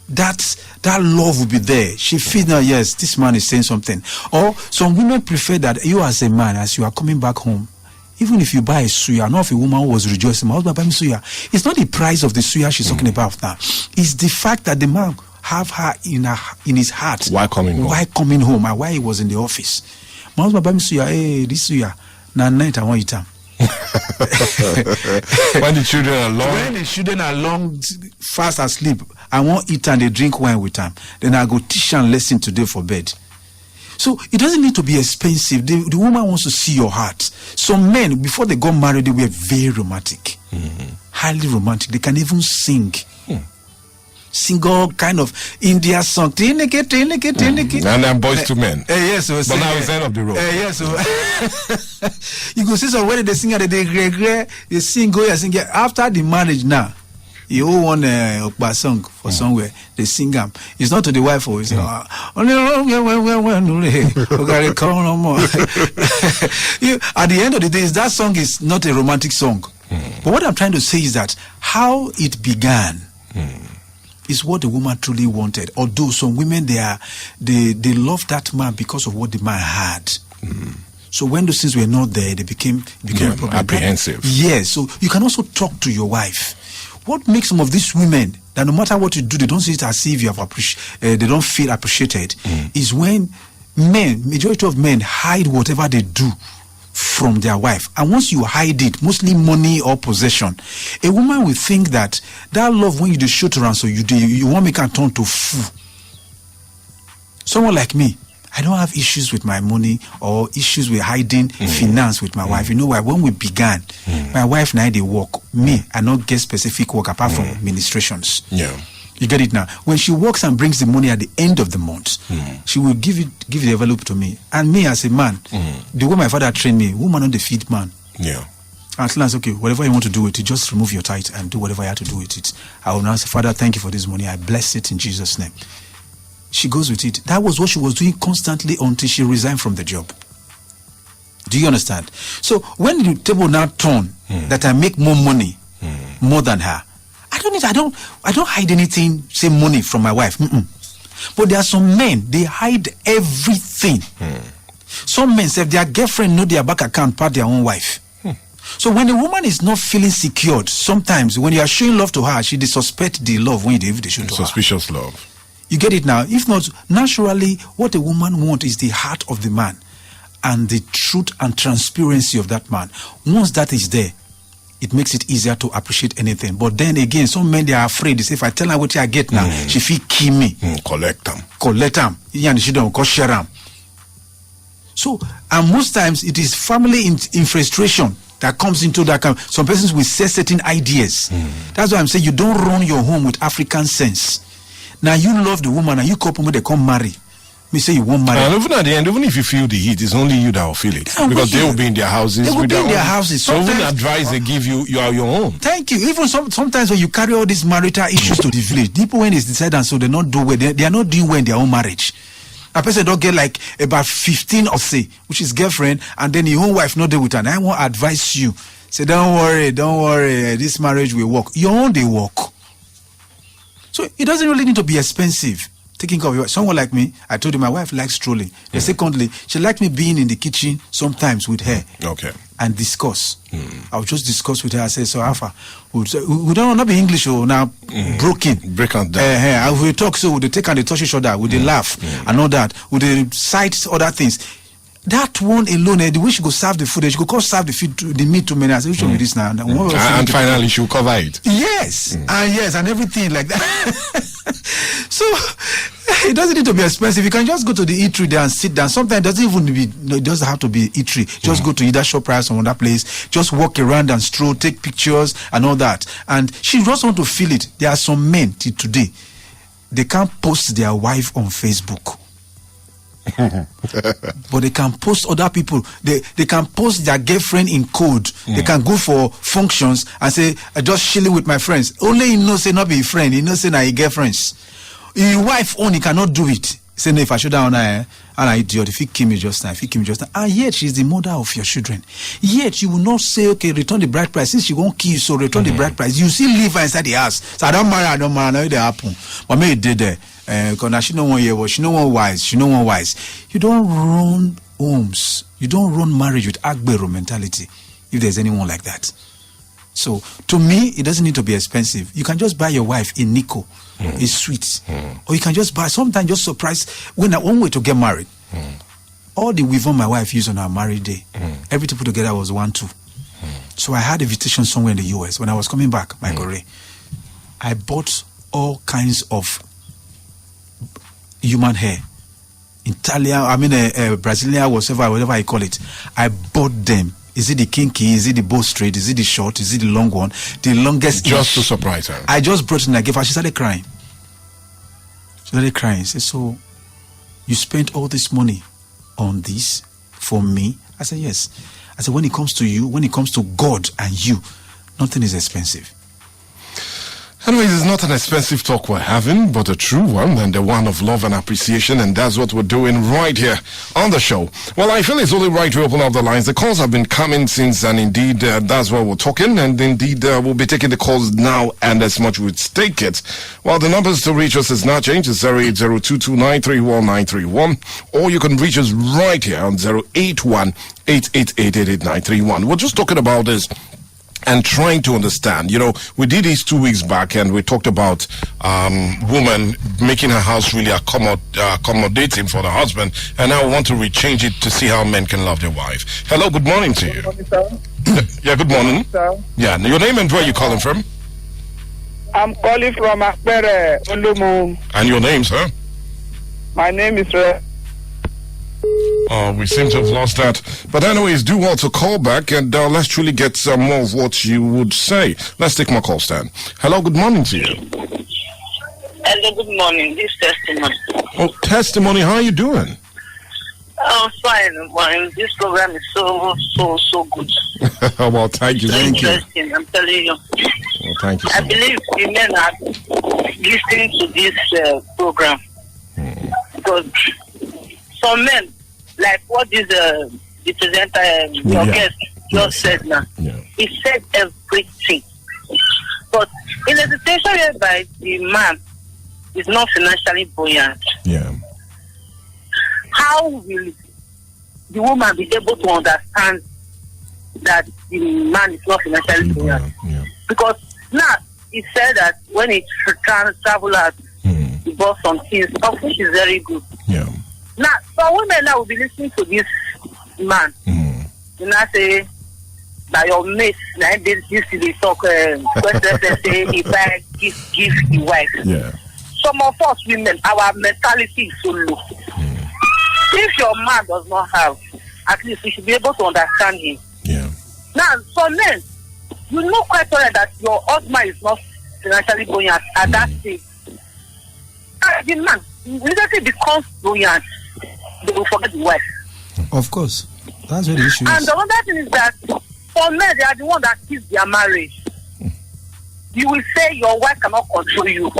S2: That love will be there. She feels now, yes, this man is saying something. Or some women prefer that you as a man, as you are coming back home, even if you buy a suya, I know if a woman was rejoicing, my husband buy me suya. It's not the price of the suya she's talking about now. It's the fact that the man have her in his heart.
S1: Why coming home?
S2: And why he was in the office. My husband buy me suya. Hey, this suya. Now night I want eat them.
S1: When the children are long,
S2: fast asleep, I want eat and they drink wine with them. Then I go teach and lesson today for bed. So it doesn't need to be expensive. The woman wants to see your heart. Some men, before they got married, they were very romantic. Highly romantic. They can even sing. Sing all kind of India song. And
S1: then boys to men.
S2: Yes.
S1: But now it's end of the road.
S2: Yes. You go see some when they sing and they sing, go and sing. After the marriage now, you all want a Obas song for somewhere. They sing them. It's not to the wife always. At the end of the day, that song is not a romantic song. But what I'm trying to say is that how it began is what the woman truly wanted. Although some women they love that man because of what the man had. So when those things were not there, they became a problem.
S1: Apprehensive.
S2: Yes. So you can also talk to your wife. What makes some of these women that no matter what you do, they don't see it as if you have they don't feel appreciated, is when majority of men hide whatever they do from their wife. And once you hide it, mostly money or possession, a woman will think that love when you do shoot around, so you want make her turn to fool. Someone like me, I don't have issues with my money or issues with hiding finance with my wife. You know why? When we began, my wife and I, they work. Me, I not get specific work apart from ministrations.
S1: Yeah.
S2: You get it now? When she works and brings the money at the end of the month, she will give the envelope to me. And me as a man, the way my father trained me, woman on the feed man.
S1: Yeah.
S2: At last, okay, whatever you want to do with it, just remove your tithe and do whatever you have to do with it. I will now say, Father, thank you for this money. I bless it in Jesus' name. She goes with it. That was what she was doing constantly until she resigned from the job. Do you understand? So when the table now turn that I make more money more than her, I don't hide anything, say money from my wife. But there are some men, they hide everything. Some men say their girlfriend know their bank account part their own wife. So when a woman is not feeling secured, sometimes when you are showing love to her, she suspect the love when they show to her.
S1: Suspicious love.
S2: You get it now? If not, naturally, what a woman wants is the heart of the man and the truth and transparency of that man. Once that is there, it makes it easier to appreciate anything. But then again, some men, they are afraid. They say, if I tell her what I get now, she feel kill me.
S1: Collect them.
S2: And she don't go share them. So, and most times, it is family in frustration that comes into that. Some persons will say certain ideas. That's why I'm saying you don't run your home with African sense. Now you love the woman and you couple when they come marry. Me say you won't marry.
S1: And even at the end, even if you feel the heat, it's only you that will feel it. Because they will be in their houses.
S2: They will be in their houses.
S1: So even advice they give you, you are your own.
S2: Thank you. Even sometimes when you carry all these marital issues to the village, people when it's decided and so they not do well, they are not doing well in their own marriage. A person don't get like about 15 or say, which is girlfriend, and then your own wife not there with her. And I want to advise you, Say, don't worry, this marriage will work. Your own, they work. So it doesn't really need to be expensive. Taking care of your, someone like me, I told you my wife likes strolling. And secondly, she likes me being in the kitchen sometimes with her.
S1: Okay.
S2: And discuss. I'll just discuss with her. I say, so Alpha, we don't not be English or now broken.
S1: Break on down.
S2: We talk so they take and they touch each other, with they laugh and all that, with they cite other things. That one alone, the way she go serve the food, she go serve the meat to me. I say, which one is this now?
S1: And finally, she'll cover it.
S2: Yes, and everything like that. So it doesn't need to be expensive. You can just go to the eatery there and sit down. Sometimes it doesn't even be. No, it doesn't have to be eatery. Just go to either ShopRite or another place. Just walk around and stroll, take pictures and all that. And she just want to feel it. There are some men till today, they can't post their wife on Facebook. But they can post other people. They can post their girlfriend in code. They can go for functions and say, I just chilling with my friends. Only he knows say not be a friend. He knows say na he girlfriends. Your wife only cannot do it. Say no, if I show down and I idiot, if he kill me just now, and yet she's the mother of your children. Yet you will not say, okay, return the bride price. Since she won't kill you, so return the bride price. You still leave her inside the house. So I don't marry, I know it happen. But me it did there. Because she no one here, she no one wise. You don't run homes. You don't run marriage with Agbero mentality, if there's anyone like that. So, to me, it doesn't need to be expensive. You can just buy your wife a Nico, a sweet. Or you can just buy, sometimes just surprise, one way to get married. All the weave on my wife used on our marriage day, everything put together was 1-2. So I had a invitation somewhere in the US. When I was coming back, my Korea, I bought all kinds of human hair, Italian, Brazilian, whatever I call it. I bought them. Is it the kinky? Is it the bow straight? Is it the short? Is it the long one? The longest.
S1: Just to surprise her.
S2: I just brought it and I gave her. She started crying. I said, so you spent all this money on this for me? I said, yes. I said, when it comes to you, when it comes to God and you, nothing is expensive.
S1: Anyways, it's not an expensive talk we're having, but a true one, and the one of love and appreciation, and that's what we're doing right here on the show. Well, I feel it's only right to open up the lines. The calls have been coming since, and indeed, that's why we're talking, and indeed, we'll be taking the calls now, and as much we stake it. Well, the numbers to reach us is not changed. It's 08022931931, or you can reach us right here on 081-888-88931. We're just talking about this and trying to understand. You know, we did this 2 weeks back, and we talked about woman making her house really accommodating for the husband, and now we want to rechange it to see how men can love their wife. Hello, good morning to you.
S3: Good morning, sir.
S1: Yeah, good morning.
S3: Sir.
S1: Yeah, your name and where you calling from?
S3: I'm calling from Akbere, Olumu.
S1: And your name, sir?
S3: My name is
S1: We seem to have lost that. But anyways, do well to call back, and let's truly get some more of what you would say. Let's take my call, Stan. Hello, good morning to you.
S4: Hello, good morning. This is Testimony.
S1: Oh, Testimony, how are you doing?
S4: I'm fine. This program is so good.
S1: Well, thank you.
S2: Thank you.
S4: Interesting, I'm telling you.
S1: Well, thank you so
S4: I
S1: much.
S4: believe the men are listening to this program. Because some men, like what is the presenter, your guest just said now, he said everything. But in a situation whereby the man is not financially buoyant, how will the woman be able to understand that the man is not financially buoyant? Because now he said that when he travel out, he bought some things, of which is very good. Now, some women now will be listening to this man. You know, say, that your mates, now they used to talk, questions, say, he buy, give the wife. Some of us women, our mentality is so low. If your man does not have, at least you should be able to understand him. Now, some men, you know quite well that your husband is not financially buoyant at that stage. The man immediately becomes buoyant. They will forget the wife.
S2: Of course. That's what the issue is.
S4: And the other thing is that for men, they are the ones that keep their marriage. You will say your wife cannot control you.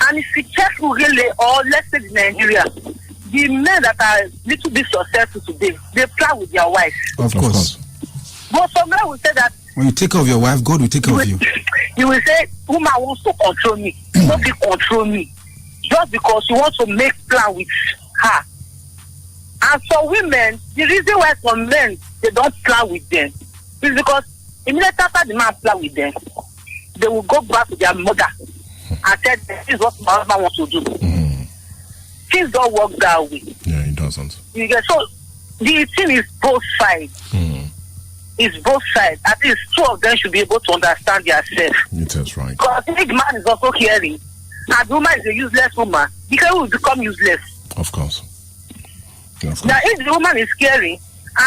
S4: And if you check really, or let's say in Nigeria, the men that are little bit successful today, they plan with their wife.
S2: Of course.
S4: But some men will say that
S2: when you take care of your wife, God will take care of you.
S4: You will say, woman wants to control me. Don't be control me. Just because you want to make plan with her. And some women, the reason why some men, they don't plan with them is because immediately after the man plan with them, they will go back to their mother and say, this is what my husband wants to do. Things don't work that way.
S1: Yeah, it doesn't.
S4: So the thing is both sides. It's both sides. At least two of them should be able to understand themselves.
S1: It is right.
S4: Because if the man is also caring, and the woman is a useless woman, the caring will become useless.
S1: Of course.
S4: Now, if the woman is caring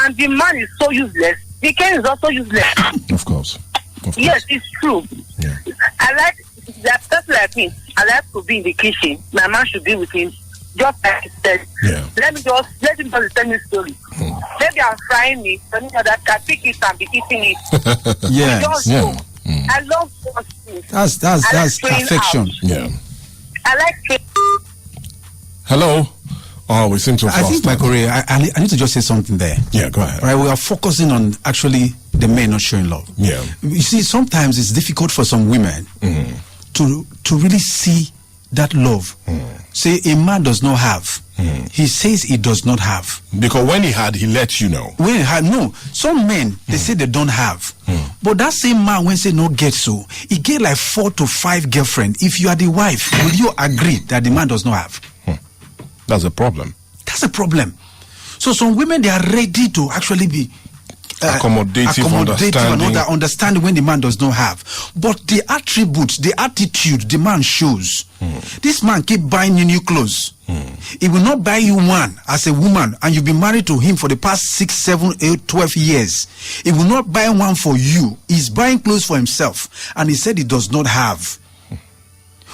S4: and the man is so useless, the caring is also useless.
S1: Of course.
S4: Yes, it's true.
S1: Yeah.
S4: I like that person like me. I like to be in the kitchen. My man should be with him. Just like he said.
S1: Yeah.
S4: Let him just tell me story. Maybe I'm frying it, so that I pick it and be eating it.
S2: Yes.
S1: Yeah.
S4: I love those things.
S2: That's
S4: like
S2: affection.
S1: Yeah.
S4: I like
S1: Hello. Oh, we seem to have
S2: I
S1: lost
S2: think, Michael Ray, I need to just say something there.
S1: Yeah, go ahead.
S2: Right, we are focusing on actually the men not showing love.
S1: Yeah.
S2: You see, sometimes it's difficult for some women to really see that love. Say a man does not have. He says he does not have.
S1: Because when he had, he let you know.
S2: When he had, no. Some men, they say they don't have. But that same man, when say no get so, he get like 4 to 5 girlfriends. If you are the wife, will you agree that the man does not have?
S1: That's a problem.
S2: That's a problem. So some women, they are ready to actually be
S1: accommodative,
S2: and understanding when the man does not have. But the attributes, the attitude the man shows, this man keep buying you new clothes. He will not buy you one as a woman, and you've been married to him for the past 6, 7, 8, 12 years. He will not buy one for you. He's buying clothes for himself, and he said he does not have.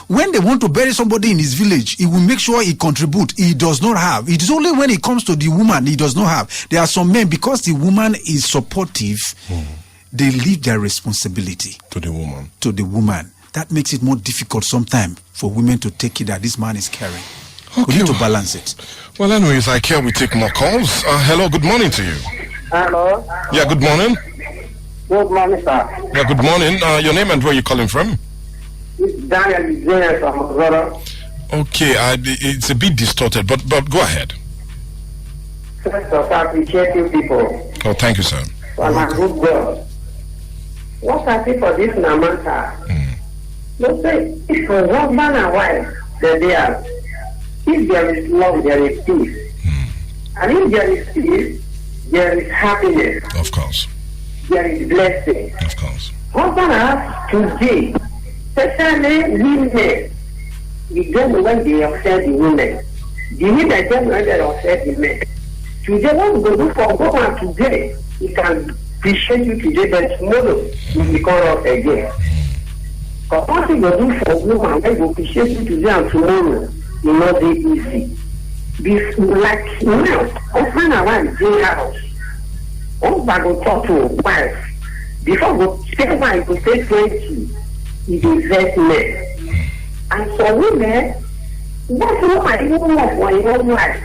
S2: When they want to bury somebody in his village, he will make sure he contribute. He does not have. It is only when it comes to the woman he does not have. There are some men, because the woman is supportive, they leave their responsibility
S1: to the woman.
S2: That makes it more difficult sometimes for women to take it that this man is caring.
S1: Okay.
S2: We need to balance it.
S1: Well, anyways, I care we take more calls. Hello, good morning to you.
S3: Hello.
S1: Yeah, good morning.
S3: Good morning, sir.
S1: Yeah, good morning. Your name and where you calling from?
S3: It's Daniel from Brother.
S1: Okay, it's a bit distorted, but go ahead.
S3: First of all, I appreciate you people.
S1: Oh, thank you, sir.
S3: For my good girl. What I see for this Namanta, let's say, if for husband and wife, they are. If there is love, there is peace. And if there is peace, there is happiness.
S1: Of course.
S3: There is blessing.
S1: Of course.
S3: Husband has today, especially women, we don't know when they upset the women. The women don't know when they upset the men. Today, what we go do for woman today, we can appreciate you today, but tomorrow, we will call us again. But what we go do for woman, we will appreciate you today and tomorrow, it will not be easy. Like now, husband and wife dey house. Husband go talk to wife. Before go say wife go say 20, he dey vex men. And for women, that woman even work for him own wife.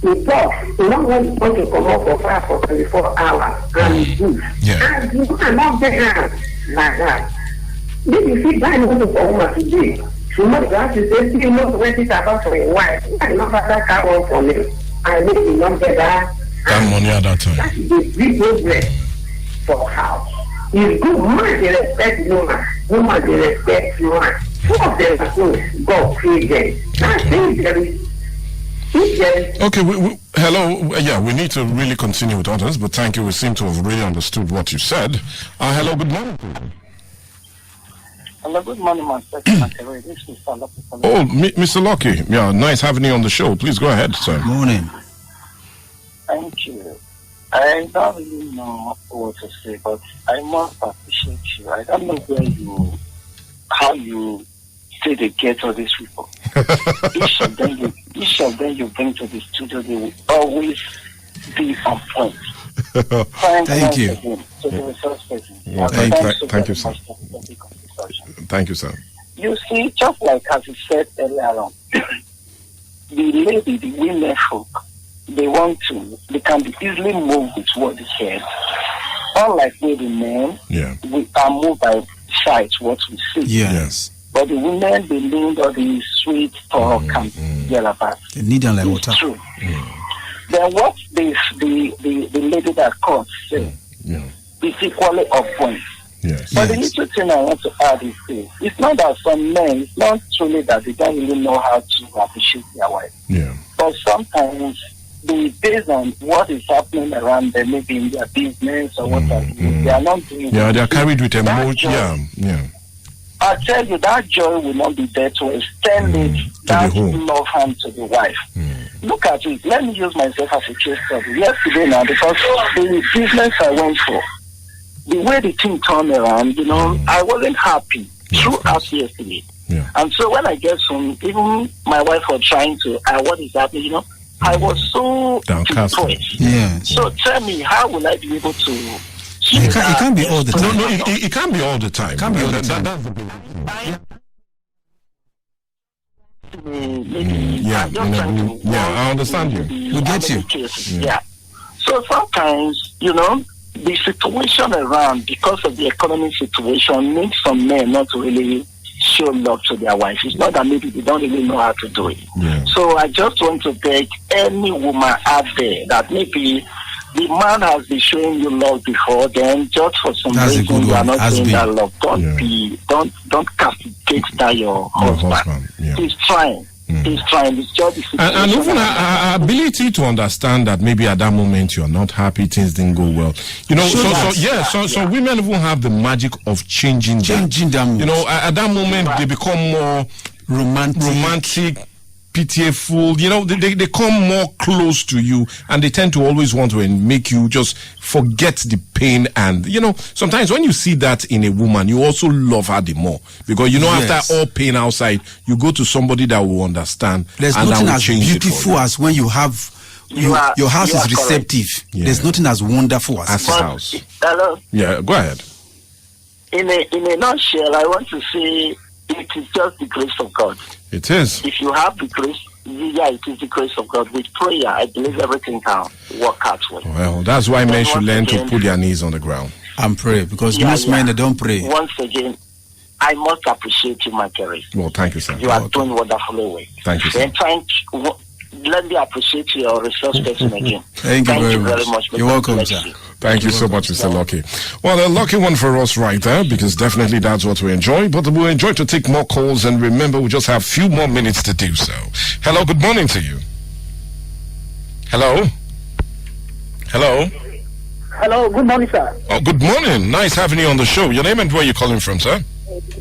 S3: He talk, he don't want to come up for 5 or 24 hours, and he do. And the woman not get am like that. If you see buy money for woman today, tomorrow you have to say, see, you know when it about for your wife. I not have that car on for me. I make you not get that.
S1: That money at that time.
S3: That is a big problem for house. It's good. Man, they respect woman. Woman, they respect man. Two of them are good. God create them. I think there is.
S1: Okay, hello. Yeah, we need to really continue with others, but thank you. We seem to have really understood what you said. Hello, good morning.
S5: Hello, good morning, Mr. Lucky.
S1: Oh, Mr. Lucky. Yeah, nice having you on the show. Please go ahead, sir.
S2: Morning.
S5: Thank you. I don't really know what to say, but I must appreciate you. I don't know how you say they get all these people. each of them you bring to the studio, they will always be on point.
S2: Thank you.
S1: Thank you, sir. Thank you, sir.
S5: You see, just like as you said earlier on, the women folk, they can be easily moved with what they said. unlike we the men, we are moved by sight, what we see.
S2: Yes.
S5: But the women, they need all these sweet talk and yell about.
S2: They need them like water.
S5: It's true. Then what the lady that comes say is equally on point.
S1: Yes.
S5: But the little thing I want to add is this. It's not that some men, it's not truly that they don't really know how to appreciate their wife.
S1: Yeah.
S5: But sometimes based on what is happening around them, maybe in their business or what have you, they are not doing
S1: Yeah, they are carried with emotion. Yeah.
S5: I tell you, that joy will not be there to extend it, that love hand to the wife. Look at it. Let me use myself as a case study. Yesterday now, because the business I went for, the way the thing turned around, I wasn't happy throughout yesterday.
S1: Yeah.
S5: And so when I get home, even my wife was trying to, what is happening, I was so depressed.
S2: Yeah.
S5: So tell me, how will I be able to...
S2: It can't be all the time.
S1: No, it can't be all the time.
S2: It can't be all the time.
S1: That's the big I understand you.
S2: We get you.
S5: Yeah. So sometimes, the situation around, because of the economic situation, makes some men not to really show love to their wives. It's not that maybe they don't really know how to do it.
S1: Yeah.
S5: So I just want to beg any woman out there that maybe the man has been showing you love before, then just for some reason you are not showing that love. Don't castigate that your husband. He's trying. He's trying. It's just
S1: and even our ability to understand that maybe at that moment you're not happy, things didn't go well. So women even have the magic of changing them. At that moment they become more romantic, pitiful. They come more close to you, and they tend to always want to make you just forget the pain. And sometimes when you see that in a woman, you also love her the more, because after all pain outside, you go to somebody that will understand.
S2: There's nothing as beautiful as when you have your house is receptive. There's nothing as wonderful as
S1: a house.
S5: Hello.
S1: Yeah, go ahead.
S5: In a nutshell, I want to say it is just the grace of God.
S1: It is.
S5: If you have the grace, it is the grace of God. With prayer, I believe everything can work out well.
S1: Well, that's why men should learn to put their knees on the ground
S2: and pray, because most men, they don't pray.
S5: Once again, I must appreciate you, my Kerry.
S1: Well, thank you, sir.
S5: You are doing wonderfully well.
S1: Thank you, sir.
S5: Let me appreciate your resource person again.
S2: Thank you very much. You're welcome, sir.
S1: Thank you so much, Mr. Lucky. Well, a lucky one for us right there, because definitely that's what we enjoy. But we'll enjoy to take more calls, and remember, we just have a few more minutes to do so. Hello, good morning to you. Hello?
S3: Hello, good morning, sir.
S1: Oh, good morning. Nice having you on the show. Your name and where you're calling from, sir?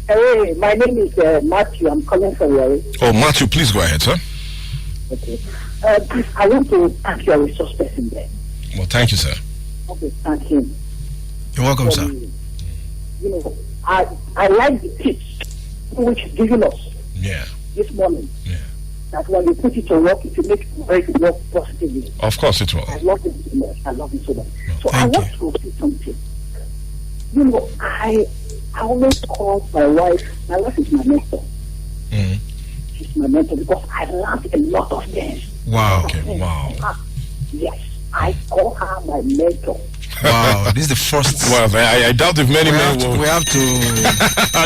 S3: Hey, my name is Matthew. I'm calling from Yari.
S1: Oh, Matthew, please go ahead, sir.
S3: Okay. Please, I want to thank your resource person there.
S1: Well, thank you, sir.
S3: Okay, thank him.
S2: You're welcome, sir.
S3: I like the tips which he's giving us this morning.
S1: Yeah.
S3: That when you put it to work, it will make it work positively.
S1: Of course it will.
S3: I love it so much. So I want to say something. I always call my wife. My wife is my mentor. She's my mentor because I learned a lot of things.
S2: Wow.
S1: Okay. Wow.
S3: Yes, I call her my mentor.
S2: Wow, this is the first.
S1: Well, I doubt if many men will.
S2: We have to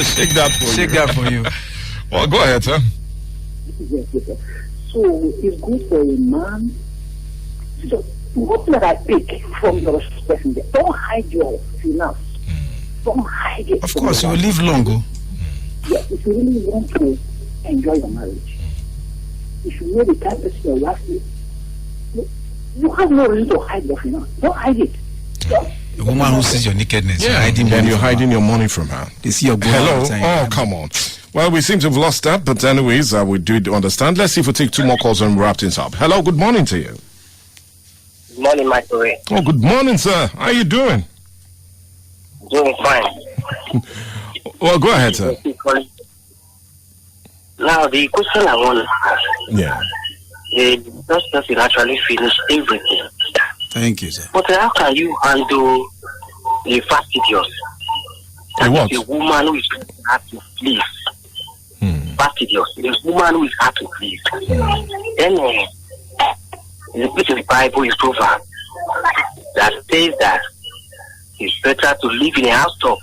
S1: shake that for
S2: you.
S1: Well, go ahead, sir.
S3: Yes. So it's good for a man. So what that I pick from your person there, don't hide your finance. Don't hide it.
S2: Of course, you will live long.
S3: Yes, if you really want to enjoy your marriage, if you know the type of your wife is, you have no reason to hide your finance. Don't hide it.
S2: The woman who sees your nakedness,
S1: you're hiding your money from her.
S2: They see your gold.
S1: Hello? Oh, come on. Well, we seem to have lost that, but anyways, we do understand. Let's see if we take two more calls and wrap things up. Hello, good morning to you.
S5: Good morning, Michael.
S1: Oh, good morning, sir. How are you doing?
S5: Doing fine.
S1: Well, go ahead, sir.
S5: Now, the question I want to ask.
S1: Yeah.
S5: The first person actually finished everything.
S2: Thank you, sir.
S5: But how can you handle the fastidious?
S1: The what?
S5: The woman who is hard to please. Fastidious. The woman who is hard to please. Then, the place in the Bible is proven that says that it's better to live in a housetop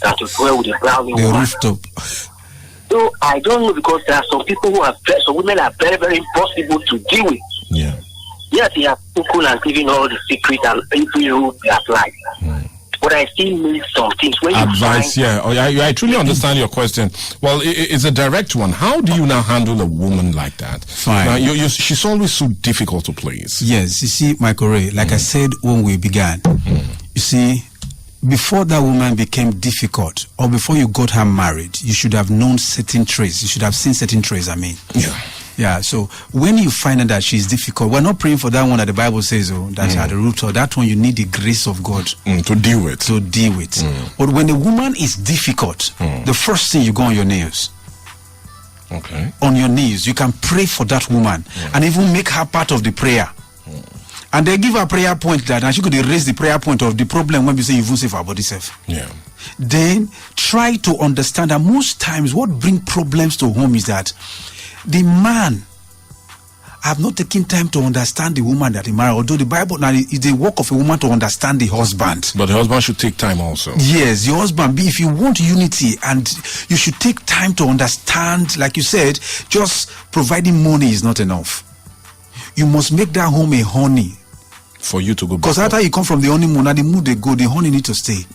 S5: than to dwell with a brownie
S2: The
S5: woman.
S2: rooftop.
S5: So I don't know, because there are some people who are some women are very, very impossible to deal with.
S1: Yeah.
S5: Yes, they are cool and giving all the secrets and every rule they apply. But I still need some things. When
S1: Advice,
S5: you
S1: yeah. Oh, I truly understand your question. Well, it's a direct one. How do you now handle a woman like that?
S2: Fine.
S1: Now, she's always so difficult to please.
S2: Yes, you see, Michael Ray, like I said when we began, you see, before that woman became difficult, or before you got her married, you should have known certain traits. You should have seen certain traits,
S1: Yeah.
S2: Yeah, so when you find out that she's difficult, we're not praying for that one that the Bible says, that's at the root of that one. You need the grace of God
S1: to deal with.
S2: But when a woman is difficult, the first thing, you go on your knees.
S1: Okay.
S2: On your knees, you can pray for that woman and even make her part of the prayer. And they give her prayer point that, and she could erase the prayer point of the problem when we say you won't save our body self.
S1: Yeah.
S2: Then try to understand that most times what brings problems to home is that the man have not taken time to understand the woman that he married. Although the Bible now is the work of a woman to understand the husband.
S1: But the husband should take time also.
S2: Yes, your husband. If you want unity, and you should take time to understand, like you said, just providing money is not enough. You must make that home a honey.
S1: For you to go back.
S2: Because after you come from the honeymoon, and the mood they go, the honey need to stay.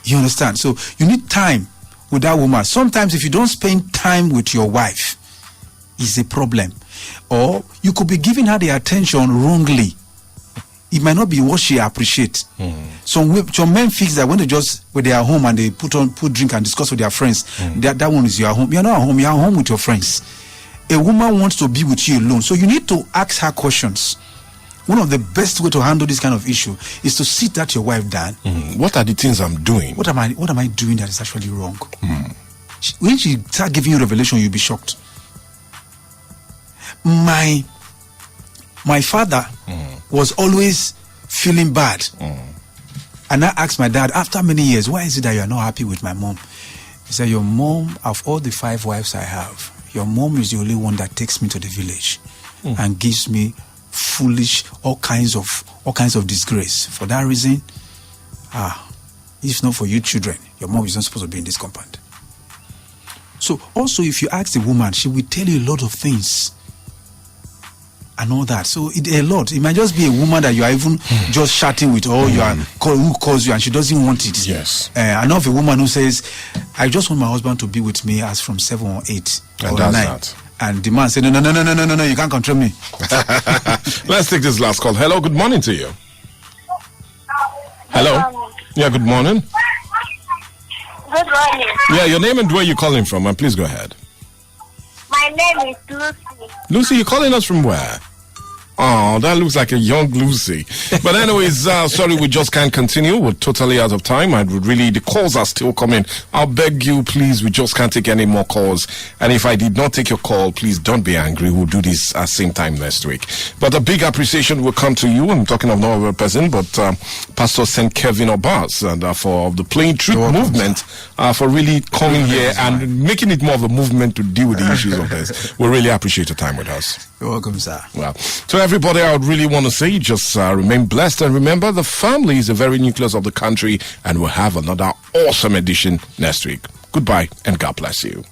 S2: You understand? So you need time with that woman. Sometimes if you don't spend time with your wife, it's a problem. Or you could be giving her the attention wrongly. It might not be what she appreciates. Some men fix that when they are home and they put drink and discuss with their friends, that one is your home. You're not at home, you're at home with your friends. A woman wants to be with you alone. So you need to ask her questions. One of the best way to handle this kind of issue is to sit at your wife down.
S1: What are the things I'm doing?
S2: What am I doing that is actually wrong? When she start giving you revelation, you'll be shocked. My father was always feeling bad. And I asked my dad, after many years, why is it that you are not happy with my mom? He said, your mom, of all the 5 wives I have, your mom is the only one that takes me to the village and gives me foolish, all kinds of disgrace. For that reason, if not for you children, your mom is not supposed to be in this compound. So also, if you ask the woman, she will tell you a lot of things and all that. So a lot. It might just be a woman that you are even just chatting with, or you are who calls you and she doesn't want it.
S1: Yes.
S2: I know of a woman who says, I just want my husband to be with me as from 7 or 8 or 9.
S1: That.
S2: And the man said, no, you can't control me.
S1: Let's take this last call. Hello, good morning to you. Hello. Yeah, good morning.
S6: Good morning.
S1: Yeah, your name and where you're calling from, and please go ahead.
S6: My name is Lucy.
S1: Lucy, you're calling us from where? Oh, that looks like a young Lucy. But anyways, sorry, we just can't continue. We're totally out of time. The calls are still coming. I'll beg you, please, we just can't take any more calls. And if I did not take your call, please don't be angry. We'll do this at same time next week. But a big appreciation will come to you. I'm talking of no other person, but Pst.St.KelviN Obas, and for the Plain Truth movement, for really coming here and making it more of a movement to deal with the issues of this. We really appreciate your time with us.
S2: You're welcome, sir.
S1: Well, to everybody, I would really want to say just remain blessed, and remember, the family is the very nucleus of the country, and we'll have another awesome edition next week. Goodbye, and God bless you.